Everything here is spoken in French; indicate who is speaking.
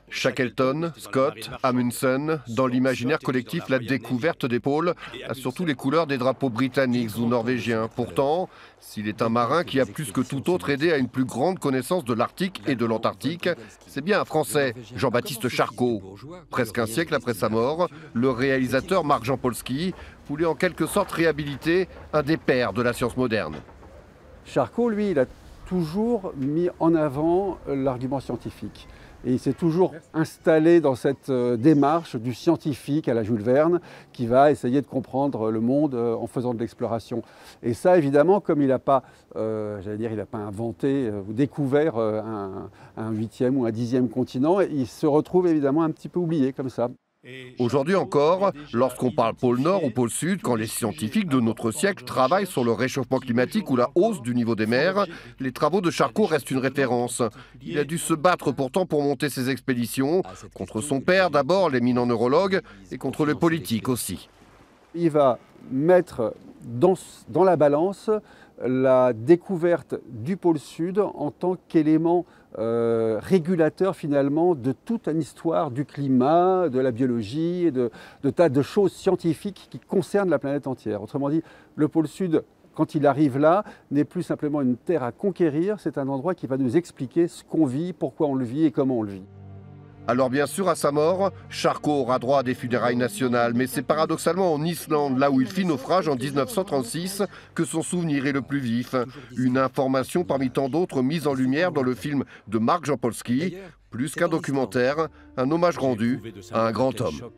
Speaker 1: Shackleton, Scott, Amundsen, dans l'imaginaire collectif, la découverte des pôles a surtout les couleurs des drapeaux britanniques ou norvégiens. Pourtant, s'il est un marin qui a plus que tout autre aidé à une plus grande connaissance de l'Arctique et de l'Antarctique, c'est bien un Français, Jean-Baptiste Charcot. Presque un siècle après sa mort, le réalisateur Marc Jampolsky voulait en quelque sorte réhabiliter un des pères de la science moderne.
Speaker 2: Charcot, lui, il a toujours mis en avant l'argument scientifique. Et il s'est toujours installé dans cette démarche du scientifique à la Jules Verne qui va essayer de comprendre le monde en faisant de l'exploration. Et ça, évidemment, comme il n'a pas, il n'a pas inventé ou découvert un 8e ou un 10e continent, il se retrouve évidemment un petit peu oublié comme ça.
Speaker 1: Aujourd'hui encore, lorsqu'on parle pôle Nord ou pôle Sud, quand les scientifiques de notre siècle travaillent sur le réchauffement climatique ou la hausse du niveau des mers, les travaux de Charcot restent une référence. Il a dû se battre pourtant pour monter ses expéditions, contre son père d'abord, l'éminent neurologue, et contre les politiques aussi.
Speaker 2: Il va mettre dans la balance la découverte du pôle Sud en tant qu'élément régulateur finalement de toute une histoire du climat, de la biologie et de tas de choses scientifiques qui concernent la planète entière. Autrement dit, le pôle Sud, quand il arrive là, n'est plus simplement une terre à conquérir, c'est un endroit qui va nous expliquer ce qu'on vit, pourquoi on le vit et comment on le vit.
Speaker 1: Alors bien sûr, à sa mort, Charcot aura droit à des funérailles nationales, mais c'est paradoxalement en Islande, là où il fit naufrage en 1936, que son souvenir est le plus vif. Une information parmi tant d'autres mise en lumière dans le film de Marc Jampolsky, plus qu'un documentaire, un hommage rendu à un grand homme.